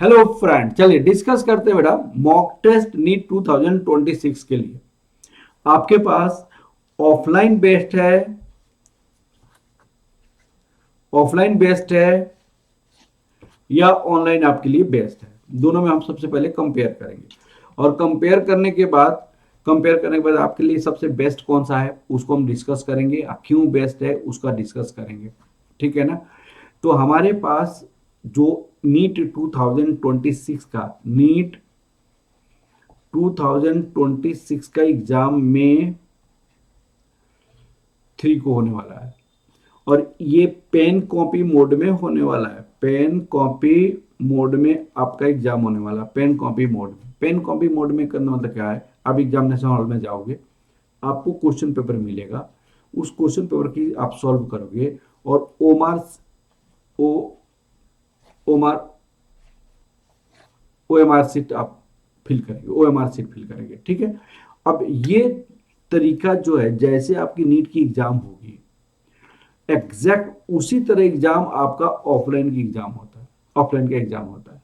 Hello friend, चलिए discuss करते हैं बेटा मॉक टेस्ट नीट 2026 के लिए। आपके पास ऑफलाइन बेस्ड है, ऑफलाइन बेस्ड है या ऑनलाइन आपके लिए बेस्ट है। दोनों में हम सबसे पहले कंपेयर करेंगे और कंपेयर करने के बाद आपके लिए सबसे बेस्ट कौन सा है उसको हम डिस्कस करेंगे, क्यों बेस्ट है उसका डिस्कस करेंगे। ठीक है ना। तो हमारे पास जो नीट 2026 का एग्जाम में 3 को होने वाला है और ये पेन कॉपी मोड में होने वाला है। पेन कॉपी मोड में आपका एग्जाम होने वाला है। पेन कॉपी मोड में करना मतलब क्या है, आप एग्जामिनेशन हॉल में जाओगे, आपको क्वेश्चन पेपर मिलेगा, उस क्वेश्चन पेपर की आप सॉल्व करोगे और ओ ओमार ओएमआर सीट आप फिल करेंगे, ओएमआर सीट फिल करेंगे। ठीक है। अब ये तरीका जो है, जैसे आपकी नीट की एग्जाम होगी एग्जैक्ट उसी तरह एग्जाम आपका ऑफलाइन की एग्जाम होता है, ऑफलाइन का एग्जाम होता है।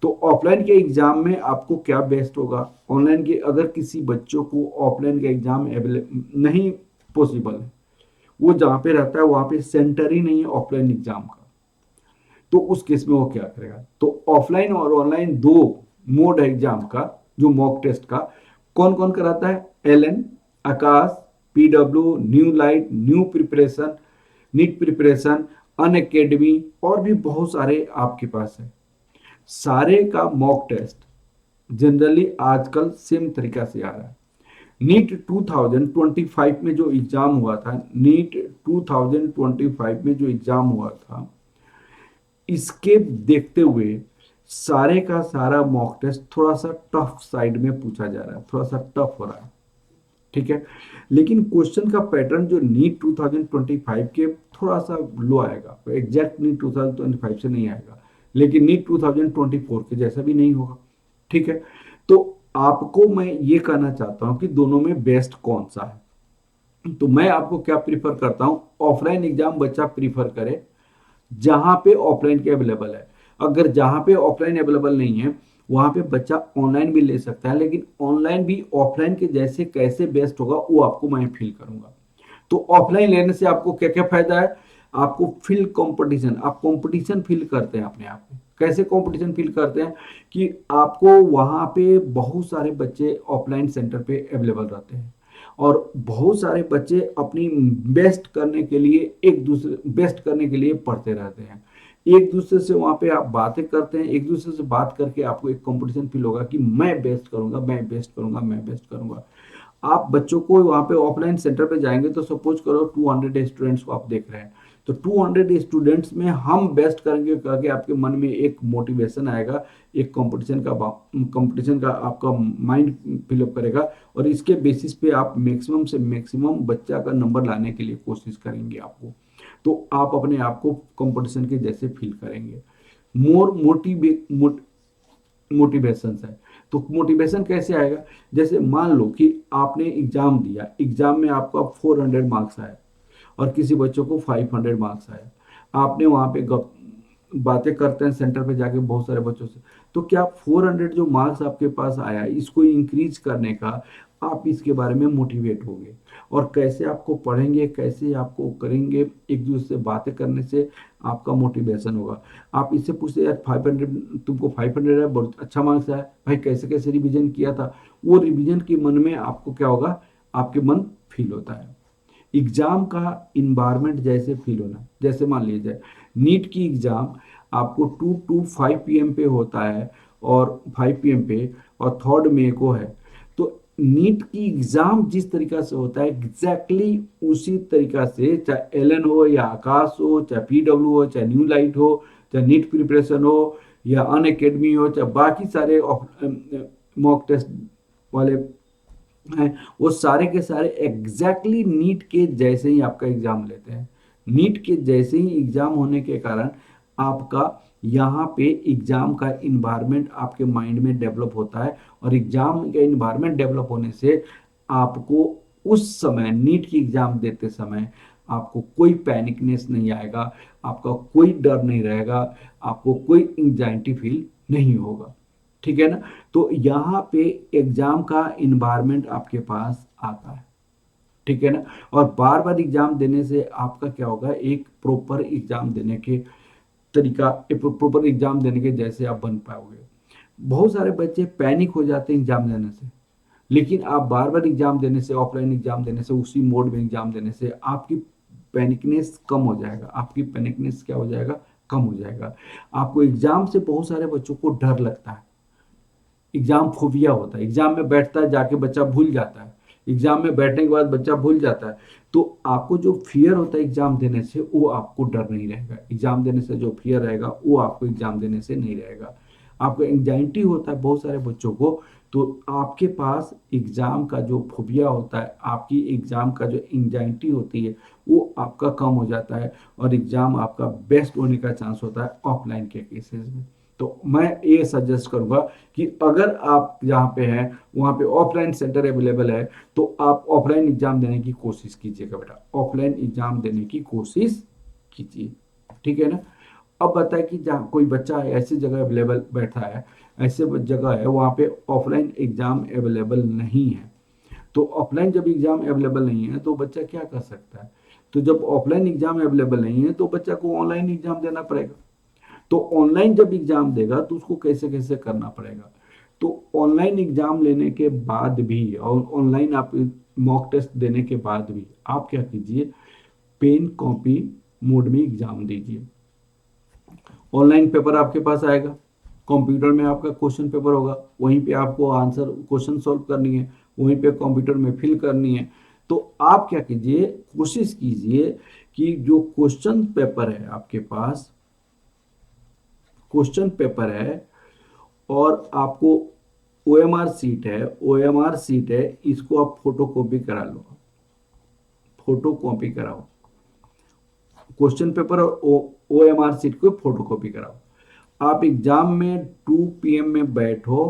तो ऑफलाइन के एग्जाम में आपको क्या बेस्ट होगा, ऑनलाइन के अगर किसी बच्चों को ऑफलाइन का एग्जाम नहीं पॉसिबल है, वो जहां पे रहता है वहां पे सेंटर ही नहीं है ऑफलाइन एग्जाम का, तो उस केस में वो क्या करेगा। तो ऑफलाइन और ऑनलाइन दो मोड है एग्जाम का, जो मॉक टेस्ट का। कौन कौन कराता है? Allen, Aakash, PW, new light, new preparation, NEET preparation, Unacademy और भी बहुत सारे आपके पास है। सारे का मॉक टेस्ट जनरली आजकल सेम तरीका से आ रहा है। नीट 2025 में जो एग्जाम हुआ था, नीट 2025 में जो एग्जाम हुआ था, इसके देखते हुए सारे का सारा मॉक टेस्ट थोड़ा सा टफ साइड में पूछा जा रहा है, थोड़ा सा टफ हो रहा है। ठीक है। लेकिन क्वेश्चन का पैटर्न जो नीट 2025 के थोड़ा सा लो आएगा, एग्जैक्ट नीट 2025 से नहीं आएगा, लेकिन नीट 2024 के जैसा भी नहीं होगा। ठीक है। तो आपको मैं ये कहना चाहता हूं कि दोनों में बेस्ट कौन सा है। तो मैं आपको क्या प्रीफर करता हूं, ऑफलाइन एग्जाम बच्चा प्रीफर करे जहां पे ऑफलाइन के अवेलेबल है। अगर जहां पे ऑफलाइन अवेलेबल नहीं है वहां पे बच्चा ऑनलाइन भी ले सकता है, लेकिन ऑनलाइन भी ऑफलाइन के जैसे कैसे बेस्ट होगा वो आपको मैं फील करूंगा। तो ऑफलाइन लेने से आपको क्या क्या फायदा है, आपको फील कंपटीशन, आप कंपटीशन फील करते हैं अपने आप में। कैसे कंपटीशन फील करते हैं कि आपको वहां पे बहुत सारे बच्चे ऑफलाइन सेंटर पे अवेलेबल रहते हैं और बहुत सारे बच्चे अपनी बेस्ट करने के लिए पढ़ते रहते हैं। एक दूसरे से वहां पे आप बातें करते हैं, एक दूसरे से बात करके आपको एक कंपटीशन फील होगा कि मैं बेस्ट करूंगा, मैं बेस्ट करूंगा, मैं बेस्ट करूंगा। आप बच्चों को वहां पे ऑफलाइन सेंटर पे जाएंगे तो सपोज करो 200 स्टूडेंट्स को आप देख रहे हैं, तो 200 स्टूडेंट्स में हम बेस्ट करेंगे करके आपके मन में एक मोटिवेशन आएगा, एक कंपटीशन का आपका माइंड फिलअप करेगा और इसके बेसिस पे आप मैक्सिमम से मैक्सिमम बच्चा का नंबर लाने के लिए कोशिश करेंगे आपको। तो आप अपने आप को कंपटीशन के जैसे फील करेंगे। मोर मोटिवेशन है। तो मोटिवेशन कैसे आएगा, जैसे मान लो कि आपने एग्जाम दिया, एग्जाम में आपका 400 मार्क्स आए और किसी बच्चों को 500 मार्क्स आए। आपने वहां पे बातें करते हैं सेंटर पे जाके बहुत सारे बच्चों से, तो क्या 400 जो मार्क्स आपके पास आया इसको इंक्रीज करने का आप इसके बारे में मोटिवेट होंगे और कैसे आपको पढ़ेंगे, कैसे आपको करेंगे, एक दूसरे से बातें करने से आपका मोटिवेशन होगा। आप इससे पूछते यार 500, तुमको 500 है, बहुत अच्छा मार्क्स आया भाई, कैसे कैसे रिवीजन किया था, वो रिवीजन के मन में आपको क्या होगा, आपके मन फील होता है। एग्जाम का इन्वायरमेंट जैसे फील होना, जैसे मान लीजिए नीट की एग्जाम आपको 2 to 5 PM पे होता है और 5 PM पे और 3 मई को है। तो नीट की एग्जाम जिस तरीका से होता है एग्जैक्टली उसी तरीका से, चाहे एलएन हो या आकाश हो, चाहे पीडब्ल्यू हो, चाहे न्यू लाइट हो, चाहे नीट प्रिपरेशन हो या अन अकेडमी हो, चाहे बाकी सारे मॉक टेस्ट वाले हैं, वो सारे के सारे एग्जैक्टली नीट के जैसे ही आपका एग्जाम लेते हैं। नीट के जैसे ही एग्जाम होने के कारण आपका यहाँ पे एग्जाम का इन्वायरमेंट आपके माइंड में डेवलप होता है और एग्जाम का इन्वायरमेंट डेवलप होने से आपको उस समय नीट की एग्जाम देते समय आपको कोई पैनिकनेस नहीं आएगा, आपका कोई डर नहीं रहेगा, आपको कोई एंजाइटी फील नहीं होगा। ठीक है ना। तो यहाँ पे एग्जाम का इन्वायरमेंट आपके पास आता है। ठीक है ना। और बार बार एग्जाम देने से आपका क्या होगा, एक प्रॉपर एग्जाम देने के तरीका, प्रॉपर एग्जाम देने के जैसे आप बन पाओगे। बहुत सारे बच्चे पैनिक हो जाते हैं एग्जाम देने से, लेकिन आप बार बार एग्जाम देने से, ऑफलाइन एग्जाम देने से, उसी मोड में एग्जाम देने से आपकी पैनिकनेस कम हो जाएगा। आपकी पैनिकनेस क्या हो जाएगा, कम हो जाएगा। आपको एग्जाम से, बहुत सारे बच्चों को डर लगता है, एग्जाम फोबिया होता है, एग्जाम में बैठता है जाके बच्चा भूल जाता है, एग्जाम में बैठने के बाद बच्चा भूल जाता है। तो आपको जो फियर होता है एग्जाम देने से, वो आपको डर नहीं रहेगा। एग्जाम देने से जो फियर रहेगा वो आपको एग्जाम देने से नहीं रहेगा। आपको एंजाइटी होता है बहुत सारे बच्चों को, तो आपके पास एग्जाम का जो फोबिया होता है, आपकी एग्जाम का जो एंजाइटी होती है, वो आपका कम हो जाता है और एग्जाम आपका बेस्ट होने का चांस होता है ऑफलाइन के केसेस में। तो मैं ये सजेस्ट करूंगा कि अगर आप जहाँ पे हैं वहाँ पे ऑफलाइन सेंटर अवेलेबल है, तो आप ऑफलाइन एग्जाम देने की कोशिश कीजिएगा बेटा, ऑफलाइन एग्जाम देने की कोशिश कीजिए। ठीक है ना। अब बताए कि जहाँ कोई बच्चा है ऐसी जगह अवेलेबल बैठा है, ऐसे जगह है वहाँ पे ऑफलाइन एग्जाम अवेलेबल नहीं है। तो ऑफलाइन जब एग्जाम अवेलेबल नहीं है तो बच्चा क्या कर सकता है, तो जब ऑफलाइन एग्जाम अवेलेबल नहीं है तो बच्चा को ऑनलाइन एग्जाम देना पड़ेगा। तो ऑनलाइन जब एग्जाम देगा तो उसको कैसे कैसे करना पड़ेगा। तो ऑनलाइन एग्जाम लेने के बाद भी और ऑनलाइन आप मॉक टेस्ट देने के बाद भी आप क्या कीजिए, पेन कॉपी मोड में एग्जाम दीजिए। ऑनलाइन पेपर आपके पास आएगा, कंप्यूटर में आपका क्वेश्चन पेपर होगा, वहीं पे आपको आंसर क्वेश्चन सॉल्व करनी है, वहीं पे कंप्यूटर में फिल करनी है। तो आप क्या कीजिए, कोशिश कीजिए कि जो क्वेश्चन पेपर है आपके पास, क्वेश्चन पेपर है और आपको ओएमआर सीट है, ओएमआर सीट है, इसको आप फोटो कॉपी करा लो, फोटो कॉपी कराओ, क्वेश्चन पेपर और ओएमआर सीट को फोटो कॉपी कराओ। आप एग्जाम में 2 PM में बैठो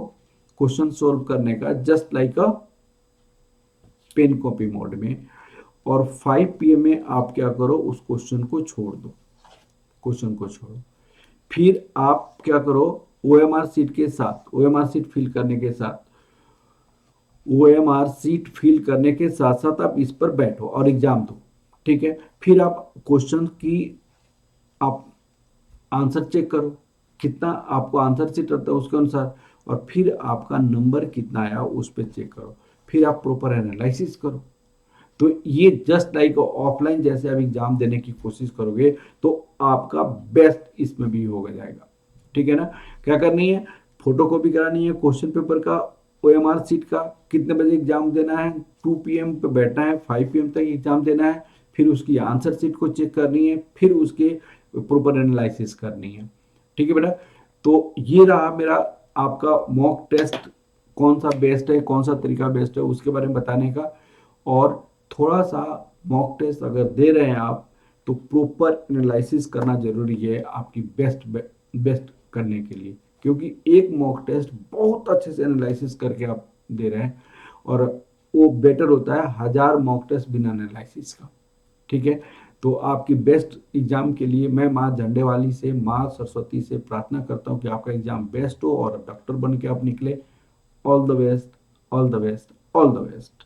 क्वेश्चन सोल्व करने का, just like a pen copy mode में, और 5 PM में आप क्या करो, उस क्वेश्चन को छोड़ दो, क्वेश्चन को छोड़ो। फिर आप क्या करो, ओएमआर सीट के साथ, ओएमआर सीट फिल करने के साथ, ओएमआर सीट फिल करने के साथ साथ आप इस पर बैठो और एग्जाम दो। ठीक है। फिर आप क्वेश्चन की आप आंसर चेक करो, कितना आपको आंसर सीट रहता है उसके अनुसार, और फिर आपका नंबर कितना आया उस पर चेक करो, फिर आप प्रॉपर एनालिसिस करो। तो ये जस्ट लाइक ऑफलाइन जैसे आप एग्जाम देने की कोशिश करोगे तो आपका बेस्ट इसमें भी हो जाएगा। ठीक है ना। क्या करनी है, फोटो कॉपी करानी है क्वेश्चन पेपर का, ओएमआर सीट का, कितने बजे एग्जाम देना है, 2 PM पे बैठना है, 5 PM तक एग्जाम देना है, फिर उसकी आंसर सीट को चेक करनी है, फिर उसके प्रॉपर एनालिसिस करनी है। ठीक है बेटा। तो ये रहा मेरा आपका मॉक टेस्ट, कौन सा बेस्ट है, कौन सा तरीका बेस्ट है उसके बारे में बताने का। और थोड़ा सा मॉक टेस्ट अगर दे रहे हैं आप तो प्रॉपर एनालिसिस करना जरूरी है आपकी बेस्ट करने के लिए, क्योंकि एक मॉक टेस्ट बहुत अच्छे से एनालिसिस करके आप दे रहे हैं और वो बेटर होता है 1000 मॉक टेस्ट बिना एनालिसिस का। ठीक है। तो आपकी बेस्ट एग्जाम के लिए मैं माँ झंडे वाली से, माँ सरस्वती से प्रार्थना करता हूँ कि आपका एग्जाम बेस्ट हो और डॉक्टर बन के आप निकले। All the best, all the best, all the best.